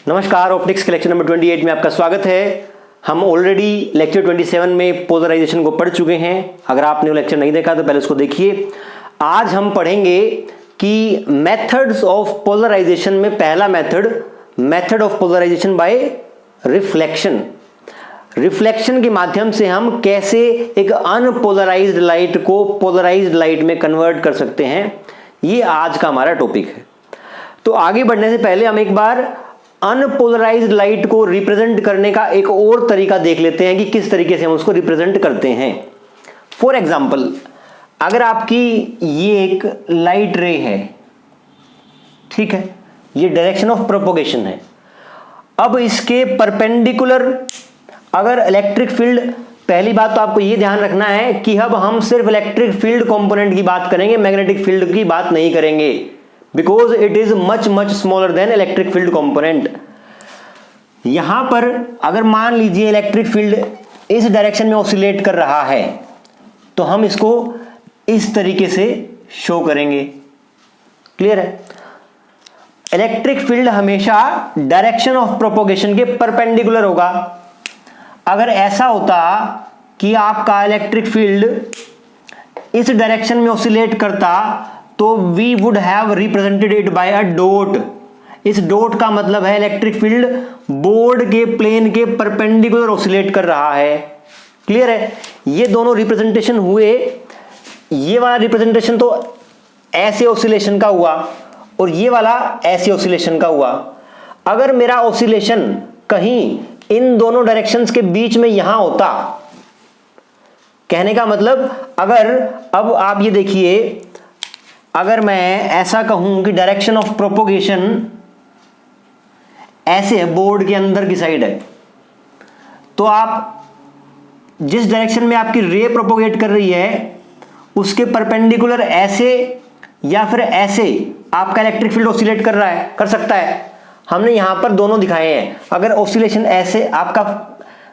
नमस्कार, ऑप्टिक्स के lecture number 28 में आपका स्वागत है। हम ऑलरेडी लेक्चर 27 में पोलराइजेशन को पढ़ चुके हैं। अगर आपने वो लेक्चर नहीं देखा तो पहले उसको देखिए। आज हम पढ़ेंगे कि मेथड्स ऑफ पोलराइजेशन में पहला method of polarization by reflection. Reflection के माध्यम से हम कैसे एक अनपोलराइज्ड लाइट को पोलराइज्ड लाइट में कन्वर्ट कर सकते हैं, ये आज का हमारा टॉपिक है। तो आगे बढ़ने से पहले हम एक बार अनपोलराइज्ड लाइट को रिप्रेजेंट करने का एक और तरीका देख लेते हैं कि किस तरीके से हम उसको रिप्रेजेंट करते हैं। फॉर एग्जाम्पल, अगर आपकी ये एक लाइट रे है, ठीक है, ये डायरेक्शन ऑफ प्रोपोगेशन है। अब इसके परपेंडिकुलर अगर इलेक्ट्रिक फील्ड, पहली बात तो आपको ये ध्यान रखना है कि अब हम सिर्फ इलेक्ट्रिक फील्ड कंपोनेंट की बात करेंगे, मैग्नेटिक फील्ड की बात नहीं करेंगे, because it is much smaller than electric field component. यहां पर अगर मान लीजिए इलेक्ट्रिक फील्ड इस डायरेक्शन में ऑसिलेट कर रहा है तो हम इसको इस तरीके से शो करेंगे। क्लियर है? इलेक्ट्रिक फील्ड हमेशा डायरेक्शन ऑफ प्रोपोगेशन के परपेंडिकुलर होगा। अगर ऐसा होता कि आपका इलेक्ट्रिक फील्ड इस डायरेक्शन में ऑसिलेट करता तो we would have represented it by a dot. इस डॉट का मतलब है इलेक्ट्रिक फील्ड बोर्ड के प्लेन के परपेंडिकुलर ऑसिलेट कर रहा है। क्लियर है? ये दोनों रिप्रेजेंटेशन हुए। ये वाला रिप्रेजेंटेशन तो ऐसे ऑसिलेशन का हुआ और ये वाला ऐसे ऑसिलेशन का हुआ। अगर मेरा ऑसिलेशन कहीं इन दोनों डायरेक्शंस के बीच में यहां होता, कहने का मतलब अगर अब आप ये देखिए, अगर मैं ऐसा कहूं कि डायरेक्शन ऑफ प्रोपोगेशन ऐसे है, बोर्ड के अंदर की साइड है, तो आप जिस डायरेक्शन में आपकी रे प्रोपोगेट कर रही है उसके परपेंडिकुलर ऐसे या फिर ऐसे आपका इलेक्ट्रिक फील्ड ऑसिलेट कर रहा है, कर सकता है। हमने यहां पर दोनों दिखाए हैं। अगर ऑसिलेशन ऐसे, आपका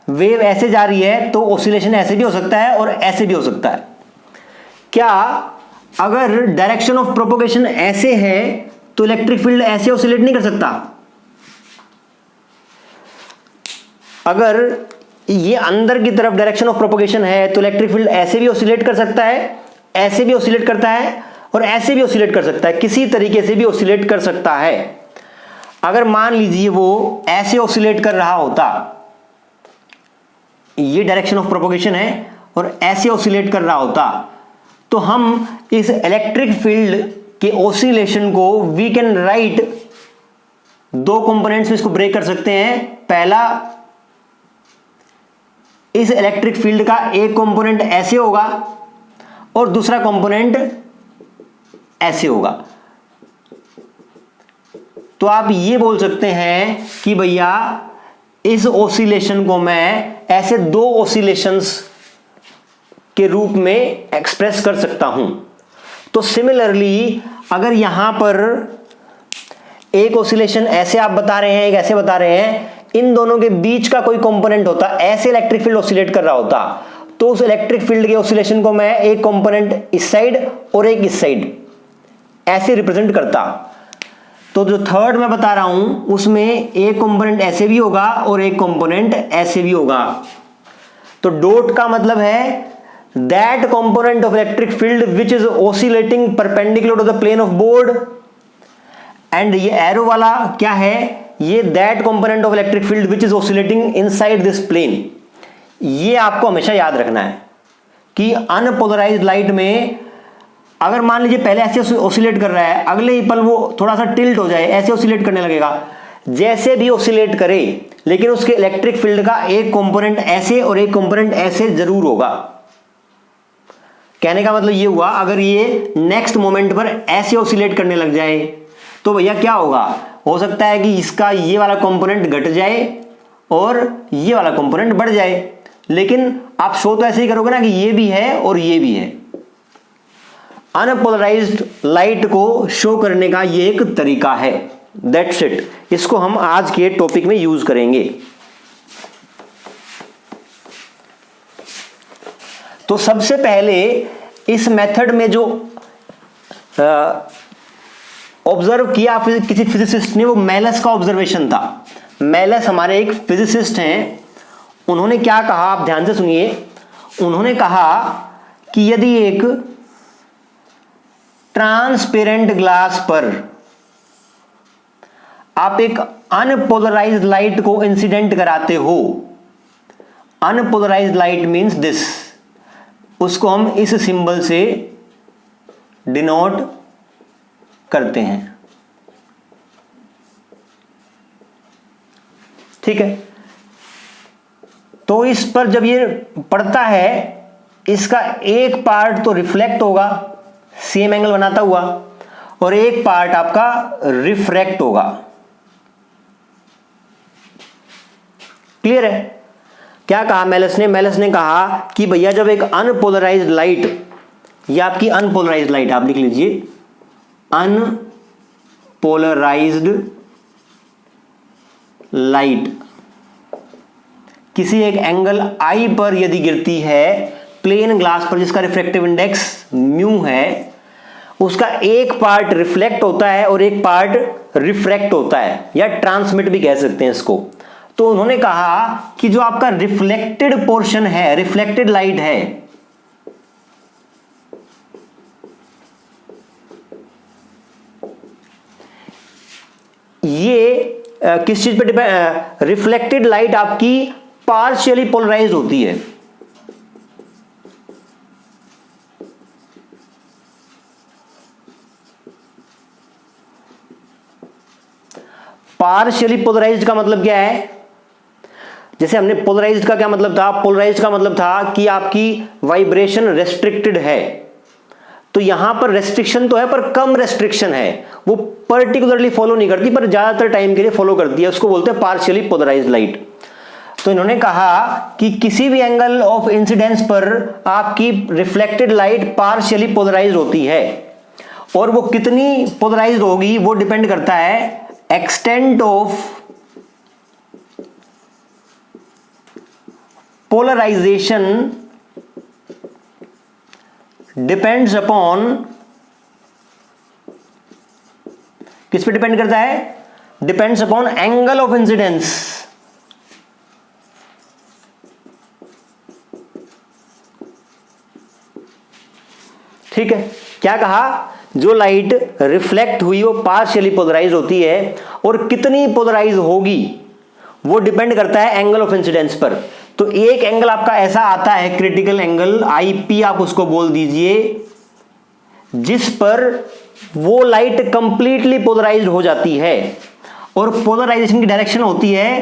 वेव ऐसे जा रही है तो ऑसिलेशन ऐसे भी हो सकता है और ऐसे भी हो सकता है। क्या अगर डायरेक्शन ऑफ प्रोपोगेशन ऐसे है तो इलेक्ट्रिक फील्ड ऐसे ऑसिलेट नहीं कर सकता? अगर ये अंदर की तरफ डायरेक्शन ऑफ प्रोपोगेशन है तो इलेक्ट्रिक फील्ड ऐसे भी ऑसिलेट कर सकता है, ऐसे भी ऑसिलेट करता है और ऐसे भी ऑसिलेट कर सकता है, किसी तरीके से भी ऑसिलेट कर सकता है। अगर मान लीजिए वो ऐसे ऑसिलेट कर रहा होता, ये डायरेक्शन ऑफ प्रोपोगेशन है और ऐसे ऑसिलेट कर रहा होता, तो हम इस इलेक्ट्रिक फील्ड के ऑसिलेशन को वी कैन राइट दो कंपोनेंट्स में इसको ब्रेक कर सकते हैं। पहला, इस इलेक्ट्रिक फील्ड का एक कंपोनेंट ऐसे होगा और दूसरा कंपोनेंट ऐसे होगा। तो आप ये बोल सकते हैं कि भैया इस ऑसिलेशन को मैं ऐसे दो ऑसिलेशंस के रूप में एक्सप्रेस कर सकता हूं। तो सिमिलरली अगर यहां पर एक ऑसिलेशन ऐसे आप बता रहे हैं, एक ऐसे बता रहे हैं, इन दोनों के बीच का कोई कंपोनेंट होता, ऐसे इलेक्ट्रिक फील्ड ऑसिलेट कर रहा होता, तो उस इलेक्ट्रिक फील्ड के ऑसिलेशन को मैं एक कंपोनेंट इस साइड और एक इस साइड ऐसे रिप्रेजेंट करता। तो जो थर्ड मैं बता रहा हूं उसमें एक कंपोनेंट ऐसे भी होगा और एक कंपोनेंट ऐसे भी होगा। तो डॉट का मतलब है that component of electric field which is oscillating perpendicular to the plane of board, and ये arrow वाला क्या है, ये that component of electric field which is oscillating inside this plane। ये आपको हमेशा याद रखना है कि अनपोलराइज्ड लाइट में अगर मान लीजिए पहले ऐसे ऑसिलेट कर रहा है, अगले ही पल वो थोड़ा सा टिल्ट हो जाए, ऐसे ऑसिलेट करने लगेगा, जैसे भी ऑसिलेट करे लेकिन उसके इलेक्ट्रिक फील्ड का एक कंपोनेंट ऐसे और एक कंपोनेंट ऐसे जरूर होगा। कहने का मतलब ये हुआ, अगर ये नेक्स्ट मोमेंट पर ऐसे ऑसिलेट करने लग जाए तो भैया क्या होगा, हो सकता है कि इसका ये वाला कंपोनेंट घट जाए और ये वाला कंपोनेंट बढ़ जाए, लेकिन आप शो तो ऐसे ही करोगे ना कि ये भी है और ये भी है। अनपोलराइज्ड लाइट को शो करने का ये एक तरीका है। That's it. इसको हम आज के टॉपिक में यूज करेंगे। तो सबसे पहले इस मेथड में जो ऑब्जर्व किया किसी फिजिसिस्ट ने, वो मेलस का ऑब्जर्वेशन था। मेलस हमारे एक फिजिसिस्ट हैं, उन्होंने क्या कहा आप ध्यान से सुनिए। उन्होंने कहा कि यदि एक ट्रांसपेरेंट ग्लास पर आप एक अनपोलराइज्ड लाइट को इंसिडेंट कराते हो, अनपोलराइज्ड लाइट मींस दिस, उसको हम इस सिंबल से डिनोट करते हैं, ठीक है। तो इस पर जब ये पड़ता है, इसका एक पार्ट तो रिफ्लेक्ट होगा सेम एंगल बनाता हुआ, और एक पार्ट आपका रिफ्रैक्ट होगा। क्लियर है? क्या कहा मेलस ने? मेलस ने कहा कि भैया जब एक अनपोलराइज्ड लाइट, ये आपकी अनपोलराइज्ड लाइट, आप लिख लीजिए अनपोलराइज्ड लाइट किसी एक एंगल आई पर यदि गिरती है प्लेन ग्लास पर, जिसका रिफ्रैक्टिव इंडेक्स म्यू है, उसका एक पार्ट रिफ्लेक्ट होता है और एक पार्ट रिफ्रैक्ट होता है, या ट्रांसमिट भी कह सकते हैं इसको। तो उन्होंने कहा कि जो आपका रिफ्लेक्टेड पोर्शन है, रिफ्लेक्टेड लाइट है, ये किस चीज पे डिपेंड, रिफ्लेक्टेड लाइट आपकी पार्शियली पोलराइज्ड होती है। पार्शियली पोलराइज्ड का मतलब क्या है? जैसे हमने पोलराइज्ड का क्या मतलब था, पोलराइज्ड का मतलब था कि आपकी वाइब्रेशन रेस्ट्रिक्टेड है, तो यहां पर रेस्ट्रिक्शन तो है पर कम रेस्ट्रिक्शन है, वो पर्टिकुलरली फॉलो नहीं करती पर ज्यादातर टाइम के लिए फॉलो करती है, उसको बोलते हैं पार्शियली पोलराइज्ड लाइट। तो इन्होंने कहा कि किसी भी एंगल ऑफ इंसिडेंस पर आपकी रिफ्लेक्टेड लाइट पार्शियली पोलराइज्ड होती है, और वो कितनी पोलराइज्ड होगी वो डिपेंड करता है extent of polarisation depends upon, किस पे डिपेंड करता है? Depends upon angle of incidence. ठीक है, क्या कहा? जो लाइट रिफ्लेक्ट हुई वो पार्शियली पोलराइज होती है, और कितनी पोलराइज होगी वो डिपेंड करता है एंगल ऑफ इंसिडेंस पर। तो एक एंगल आपका ऐसा आता है, क्रिटिकल एंगल आईपी आप उसको बोल दीजिए, जिस पर वो लाइट कंप्लीटली पोलराइज्ड हो जाती है, और पोलराइजेशन की डायरेक्शन होती है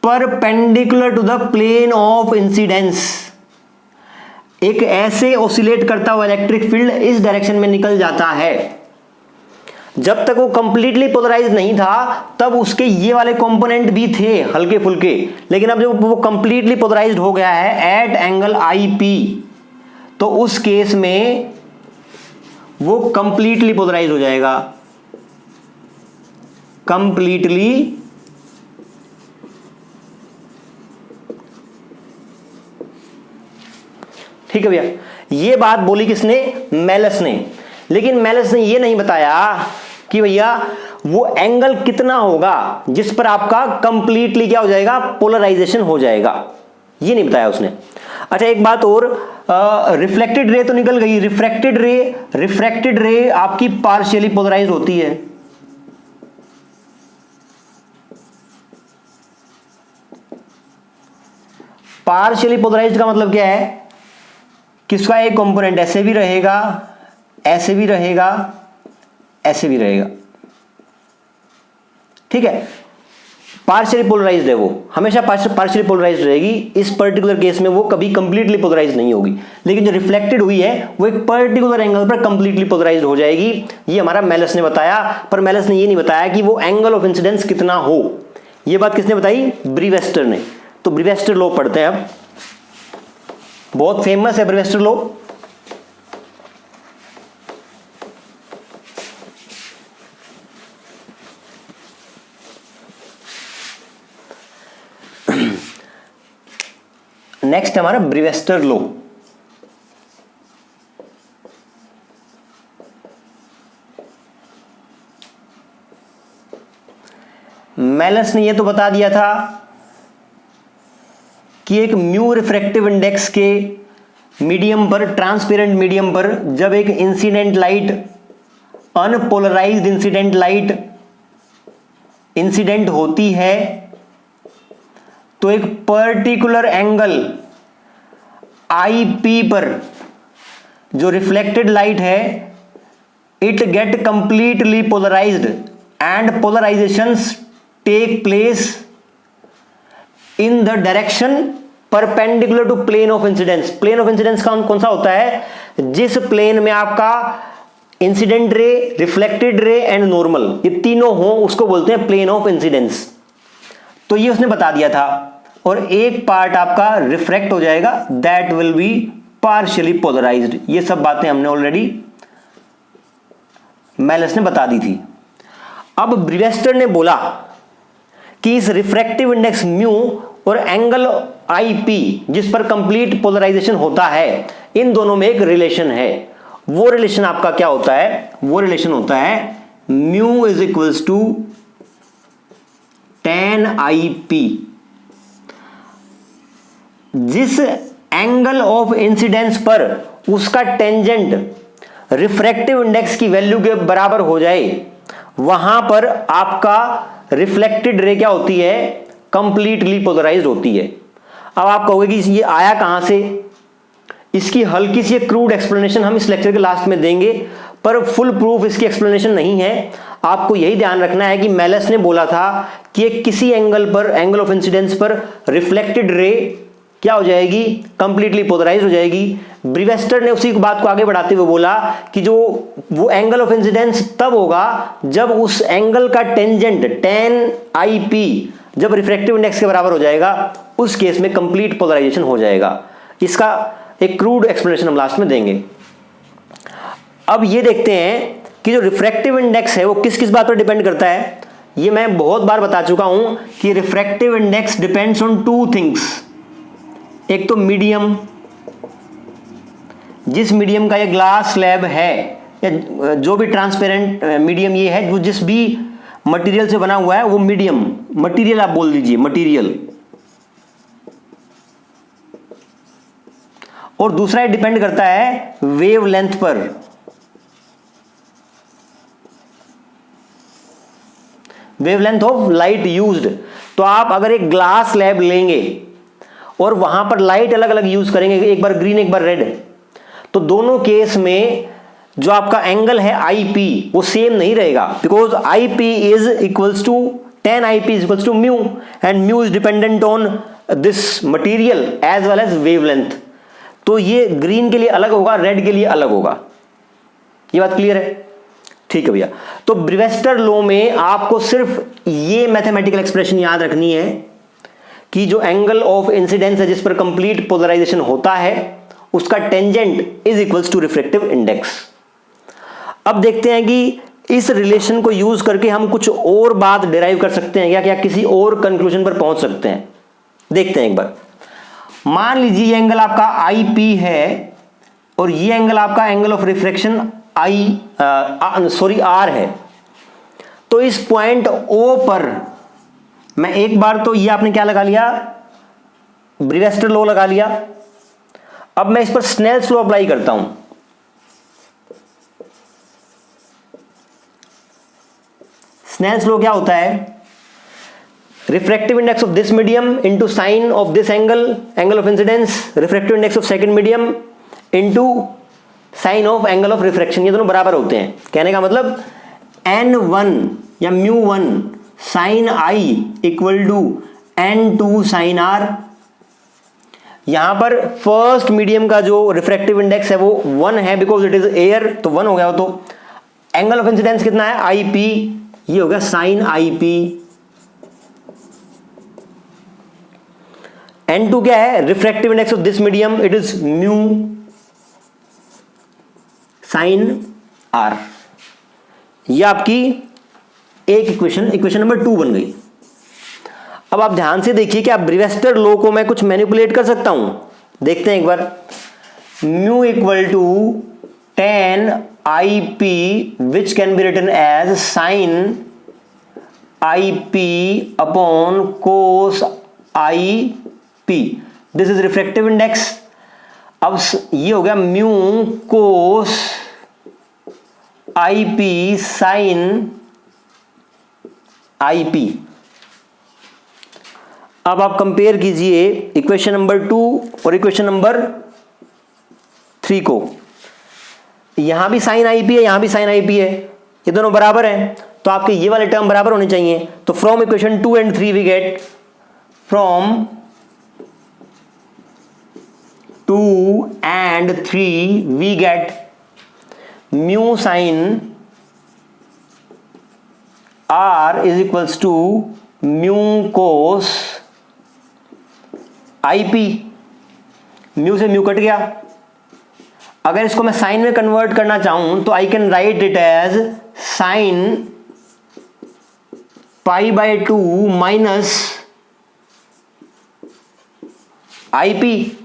perpendicular to the plane of incidence. एक ऐसे ऑसिलेट करता हुआ इलेक्ट्रिक फील्ड इस डायरेक्शन में निकल जाता है। जब तक वो कंप्लीटली पोलराइज नहीं था तब उसके ये वाले कंपोनेंट भी थे हल्के फुल्के, लेकिन अब जब वो कंप्लीटली पोलराइज्ड हो गया है एट एंगल आईपी, तो उस केस में वो कंप्लीटली पोलराइज हो जाएगा, कंप्लीटली ठीक है भैया। ये बात बोली किसने? मेलस ने। लेकिन मेलस ने ये नहीं बताया कि भैया वो एंगल कितना होगा जिस पर आपका कंप्लीटली क्या हो जाएगा, पोलराइजेशन हो जाएगा, ये नहीं बताया उसने। अच्छा एक बात और, रिफ्लेक्टेड रे तो निकल गई, रिफ्रैक्टेड रे आपकी पार्शियली पोलराइज होती है। पार्शियली पोलराइज्ड का मतलब क्या है? किसका एक कंपोनेंट ऐसे भी रहेगा, ऐसे भी रहेगा, ऐसे भी रहेगा, ठीक है। पार्शियली पोलराइज्ड है, वो हमेशा पार्शियली पोलराइज्ड रहेगी। इस पर्टिकुलर केस में वो कभी कंप्लीटली पोलराइज्ड नहीं होगी, लेकिन जो रिफ्लेक्टेड हुई है वो एक पर्टिकुलर एंगल पर कंप्लीटली पोलराइज्ड हो जाएगी। ये हमारा मेलस ने बताया, पर मेलस ने ये नहीं बताया कि वो एंगल ऑफ इंसिडेंस कितना हो। ये बात किसने बताई? ब्रीवेस्टर ने। तो ब्रीवेस्टर लॉ पढ़ते हैं अब, बहुत फेमस है ब्रीवेस्टर लॉ। नेक्स्ट हमारा ब्रीवेस्टर लॉ। मेलस ने ये तो बता दिया था कि एक म्यू रिफ्रैक्टिव इंडेक्स के मीडियम पर, ट्रांसपेरेंट मीडियम पर, जब एक incident light, unpolarised incident light incident होती है तो एक पर्टिकुलर एंगल IP पर जो रिफ्लेक्टेड लाइट है it get completely polarised and polarisations take place in the direction perpendicular to plane of incidence. Plane of incidence कौन सा होता है? जिस प्लेन में आपका incident ray, reflected ray and normal, ये तीनों हो, उसको बोलते हैं प्लेन ऑफ इंसिडेंस। तो ये उसने बता दिया था। और एक पार्ट आपका रिफ्रैक्ट हो जाएगा, that will be partially polarised. ये सब बातें हमने ऑलरेडी मेलस ने बता दी थी। अब ब्रीवेस्टर ने बोला कि इस रिफ्रैक्टिव इंडेक्स म्यू और एंगल IP जिस पर कंप्लीट पोलराइजेशन होता है, इन दोनों में एक रिलेशन है। वो रिलेशन आपका क्या होता है? वो रिलेशन होता है mu is equals to tan IP। जिस एंगल ऑफ इंसिडेंस पर उसका टेंजेंट रिफ्रैक्टिव इंडेक्स की वैल्यू के बराबर हो जाए, वहां पर आपका रिफ्लेक्टेड रे क्या होती है? कंप्लीटली पोलराइज्ड होती है। अब आप कहोगे कि ये आया कहां से? इसकी हल्की सी क्रूड एक्सप्लेनेशन हम इस लेक्चर के लास्ट में देंगे, पर फुल प्रूफ इसकी एक्सप्लेनेशन नहीं है। आपको यही ध्यान रखना है कि मेलस ने बोला था कि एक किसी एंगल पर, एंगल ऑफ इंसिडेंस पर रिफ्लेक्टेड रे क्या हो जाएगी? कंप्लीटली पोलराइज हो जाएगी। ब्रीवेस्टर ने उसी बात को आगे बढ़ाते हुए बोला कि जो वो एंगल ऑफ इंसिडेंस तब होगा जब उस एंगल का टेंजेंट tan IP जब रिफ्रैक्टिव इंडेक्स के बराबर हो जाएगा, उस केस में कंप्लीट पोलराइजेशन हो जाएगा। इसका एक क्रूड एक्सप्लेनेशन हम लास्ट में देंगे। अब ये देखते हैं कि जो रिफ्रैक्टिव इंडेक्स है वो किस किस बात पर डिपेंड करता है। ये मैं बहुत बार बता चुका हूं कि refractive index depends on two things. एक तो मीडियम, जिस मीडियम का ये ग्लास स्लैब है या जो भी ट्रांसपेरेंट मीडियम ये है, जो जिस भी मटेरियल से बना हुआ है, वो मीडियम, मटेरियल आप बोल दीजिए, मटेरियल। और दूसरा ये डिपेंड करता है वेवलेंथ पर। Wavelength of light used. तो आप अगर एक ग्लास स्लैब लेंगे और वहां पर लाइट अलग अलग यूज करेंगे, एक बार ग्रीन एक बार रेड, तो दोनों केस में जो आपका एंगल है IP वो सेम नहीं रहेगा, because IP is equals to tan IP is equals to mu and mu is dependent on this material as well as wavelength. तो ये ग्रीन के लिए अलग होगा, रेड के लिए अलग होगा। ये बात क्लियर है? ठीक है भैया। तो ब्रीवेस्टर लॉ में आपको सिर्फ ये मैथमेटिकल एक्सप्रेशन याद रखनी है कि जो एंगल ऑफ इंसिडेंस है जिस पर कंप्लीट पोलराइजेशन होता है, उसका tangent is equals to refractive index. अब देखते हैं कि इस रिलेशन को यूज करके हम कुछ और बात डिराइव कर सकते हैं क्या किसी और कंक्लूजन पर पहुंच सकते हैं। देखते हैं एक बार। मान लीजिए ये एंगल आपका IP है और ये एंगल आपका एंगल ऑफ रिफ्रैक्शन R है। तो इस पॉइंट O पर मैं एक बार तो ये आपने क्या लगा लिया? ब्रीवेस्टर लॉ लगा लिया। अब मैं इस पर स्नेल्स लॉ अप्लाई करता हूं। स्नेल्स लॉ क्या होता है? Refractive index of this medium into sine of this angle, angle of incidence, refractive index of second medium into sine of angle of refraction, ये दोनों बराबर होते हैं। कहने का मतलब n1 या μ1 sine I equal to n2 sine R। यहां पर फर्स्ट मीडियम का जो रिफ्रैक्टिव इंडेक्स है वो 1 है, बिकॉज इट इज एयर, तो 1 हो गया। तो एंगल ऑफ इंसिडेंस कितना है? IP, ये हो गया साइन IP। n2 क्या है? Refractive index of this medium, it is mu sign R। ये आपकी एक इक्वेशन नंबर 2 बन गई। अब आप ध्यान से देखिए कि आप ब्रीवेस्टर लॉ को मैं कुछ मैनिपुलेट कर सकता हूं। देखते हैं एक बार। Mu equal to tan IP which can be written as sine I P upon cos I P, this is refractive index. अब ये हो गया mu cos I P sine I P. अब आप कंपेयर कीजिए इक्वेशन नंबर 2 और equation number 3 को। यहां भी साइन आई पी है, यहां भी साइन आई पी है, ये दोनों बराबर हैं, तो आपके ये वाले टर्म बराबर होने चाहिए। तो from equation 2 and 3 we get, from 2 and 3 we get mu sine r is equals to mu cos I P. Mu से म्यू कट गया। अगर इसको मैं साइन में कन्वर्ट करना चाहूं तो I can write it as sine pi by 2 minus I P.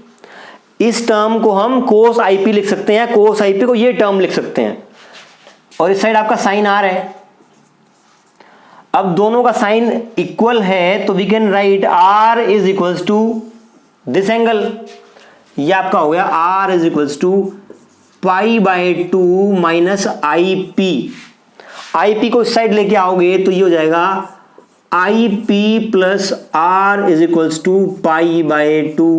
इस टर्म को हम कोस आई पी लिख सकते हैं, कोस आई पी को ये टर्म लिख सकते हैं, और इस साइड आपका साइन आर है। अब दोनों का साइन इक्वल है तो we can write r is equals to this angle. ये आपका हो गया r is equals to pi by 2 minus I P. I P को इस साइड लेके आओगे तो ये हो जाएगा I P plus r is equals to pi by 2।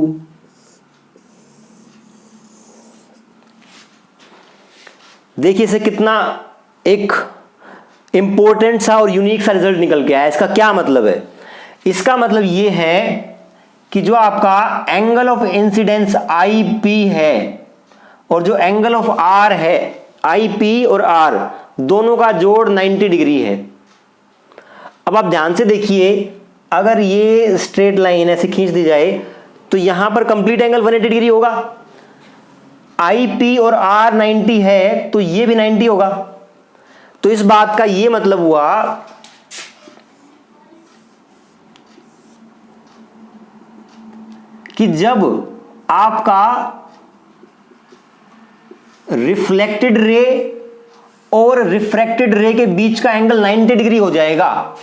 देखिए इसे कितना एक इंपॉर्टेंट सा और यूनिक सा रिजल्ट निकल के आया। इसका क्या मतलब है? इसका मतलब ये है कि जो आपका angle of incidence I P है और जो एंगल ऑफ आर है, आई पी और आर दोनों का जोड़ 90 डिग्री है। अब आप ध्यान से देखिए, अगर ये स्ट्रेट लाइन ऐसे खींच दी जाए तो यहां पर कंप्लीट एंगल 180 डिग्री होगा। आई पी और आर 90 है तो ये भी 90 होगा। तो इस बात का ये मतलब हुआ कि जब आपका रिफ्लेक्टेड रे और रिफ्रैक्टेड रे के बीच का एंगल 90 डिग्री हो जाएगा,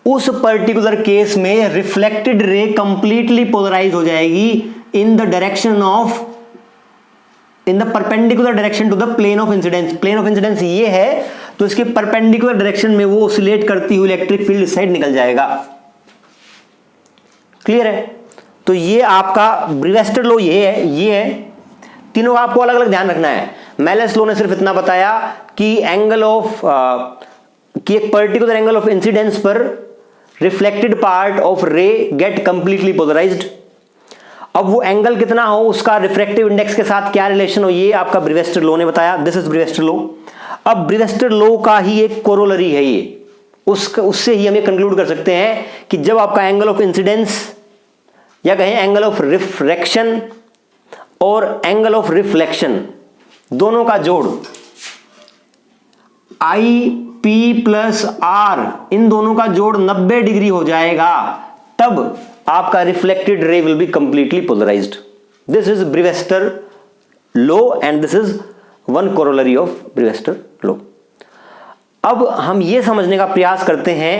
उस पर्टिकुलर केस में रिफ्लेक्टेड रे कंप्लीटली पोलराइज हो जाएगी in the direction of, in the perpendicular direction to the plane of incidence. Plane of incidence ये है तो इसके परपेंडिकुलर डायरेक्शन में वो ऑसिलेट करती हुई इलेक्ट्रिक फील्ड इस साइड निकल जाएगा। क्लियर है? तो ये आपका ब्रीवेस्टर लॉ ये है। तीनों आपको अलग अलग ध्यान रखना है। मेलस लॉ ने सिर्फ इतना बताया कि एंगल ऑफ कि एक पर्टिकुलर एंगल ऑफ इंसिडेंस पर reflected part of ray get completely polarised. अब वो एंगल कितना हो, उसका रिफ्रैक्टिव इंडेक्स के साथ क्या रिलेशन हो, ये आपका ब्रीवेस्टर लॉ ने बताया। This is Brewster law. अब ब्रीवेस्टर लॉ का ही एक कोरोलरी है ये, उससे ही हम ये कंक्लूड कर सकते हैं कि जब आपका एंगल ऑफ इंसिडेंस या कहें एंगल ऑफ रिफ्रैक्शन और एंगल ऑफ रिफ्लेक्शन दोनों का जोड़ आई पी प्लस आर, इन दोनों का जोड़ 90 डिग्री हो जाएगा, तब आपका reflected ray will be completely polarised. This is Brewster law and this is one corollary of Brewster law. अब हम ये समझने का प्रयास करते हैं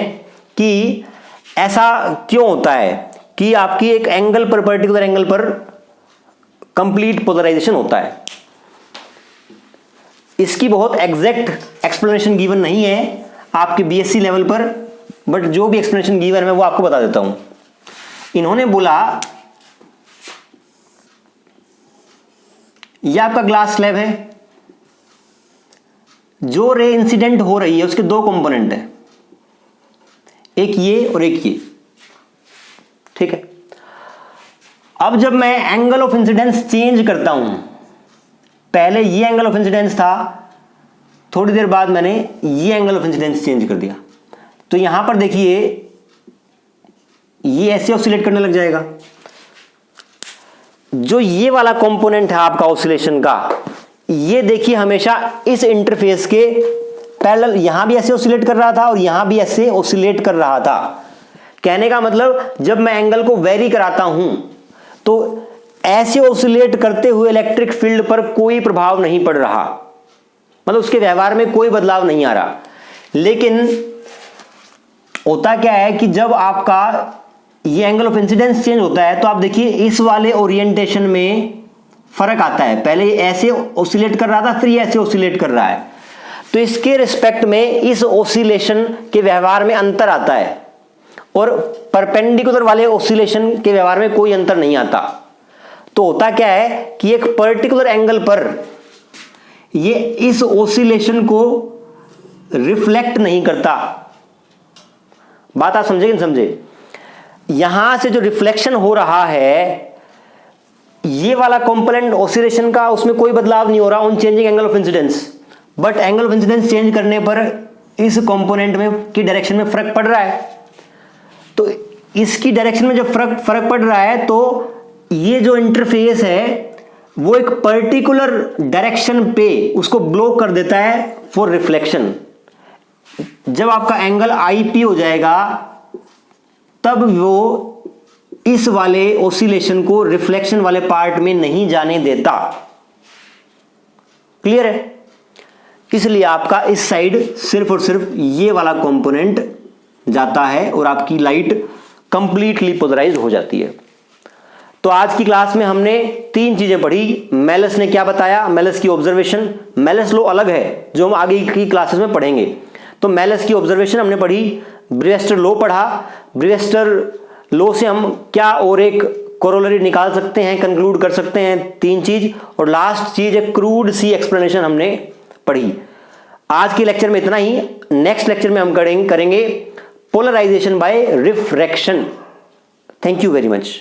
कि ऐसा क्यों होता है कि आपकी एक एंगल पर, पर्टिकुलर एंगल पर कंप्लीट पोलराइजेशन होता है। इसकी बहुत एग्जैक्ट एक्सप्लेनेशन गिवन नहीं है आपके बीएससी लेवल पर, बट जो भी एक्सप्लेनेशन गिवन है मैं वो आपको बता देता हूं। इन्होंने बोला ये आपका ग्लास स्लैब है, जो रे इंसिडेंट हो रही है उसके दो कंपोनेंट है, एक ये और एक ये। ठीक है। अब जब मैं एंगल ऑफ इंसिडेंस चेंज करता हूं, पहले ये एंगल ऑफ इंसिडेंस था, थोड़ी देर बाद मैंने ये एंगल ऑफ इंसिडेंस चेंज कर दिया, तो यहां पर देखिए ये ऐसे ऑसिलेट करने लग जाएगा। जो ये वाला कंपोनेंट है आपका ऑसिलेशन का, ये देखिए हमेशा इस इंटरफेस के पैरेलल, यहां भी ऐसे ऑसिलेट कर रहा था और यहां भी ऐसे ऑसिलेट कर रहा था। कहने का मतलब जब मैं एंगल को वेरी कराता हूं तो ऐसे ऑसिलेट करते हुए इलेक्ट्रिक फील्ड पर कोई प्रभाव नहीं पड़ रहा, मतलब उसके व्यवहार में कोई बदलाव नहीं आ रहा। लेकिन होता क्या है कि जब आपका ये एंगल ऑफ इंसिडेंस चेंज होता है तो आप देखिए इस वाले ओरिएंटेशन में फर्क आता है। पहले ये ऐसे ऑसिलेट कर रहा था, फिर ये ऐसे ऑसिलेट कर रहा है, तो इसके रिस्पेक्ट में इस ऑसिलेशन के व्यवहार में अंतर आता है और परपेंडिकुलर वाले ऑसिलेशन के व्यवहार में कोई अंतर नहीं आता। तो होता क्या है कि एक पर्टिकुलर एंगल पर ये इस ऑसिलेशन को रिफ्लेक्ट नहीं करता। बात आप समझे कि नहीं समझे? यहां से जो रिफ्लेक्शन हो रहा है, ये वाला कंपोनेंट ऑसिलेशन का, उसमें कोई बदलाव नहीं हो रहा on changing angle of incidence, but angle of incidence change करने पर इस कंपोनेंट में की डायरेक्शन में फर्क पड़ रहा है। तो इसकी डायरेक्शन में जब फर्क पड़ रहा है तो ये जो इंटरफेस है वो एक पर्टिकुलर डायरेक्शन पे उसको ब्लॉक कर देता है फॉर रिफ्लेक्शन। जब आपका एंगल आईपी हो जाएगा तब वो इस वाले ऑसिलेशन को रिफ्लेक्शन वाले पार्ट में नहीं जाने देता। क्लियर है? इसलिए आपका इस साइड सिर्फ और सिर्फ ये वाला कंपोनेंट जाता है और आपकी लाइट कंप्लीटली पोलराइज हो जाती है। तो आज की क्लास में हमने 3 चीजें पढ़ी। मेलस ने क्या बताया, मेलस की ऑब्जर्वेशन, मेलस लॉ अलग है जो हम आगे की क्लासेस में पढ़ेंगे। तो मेलस की ऑब्जर्वेशन हमने पढ़ी, ब्रीवेस्टर लॉ पढ़ा, ब्रीवेस्टर लॉ से हम क्या और एक कोरोलरी निकाल सकते हैं, कंक्लूड कर सकते हैं, 3 चीज, और लास्ट चीज एक क्रूड सी एक्सप्लेनेशन हमने पढ़ी। आज के लेक्चर में इतना ही। नेक्स्ट लेक्चर में हम करेंगे polarization by refraction. Thank you very much.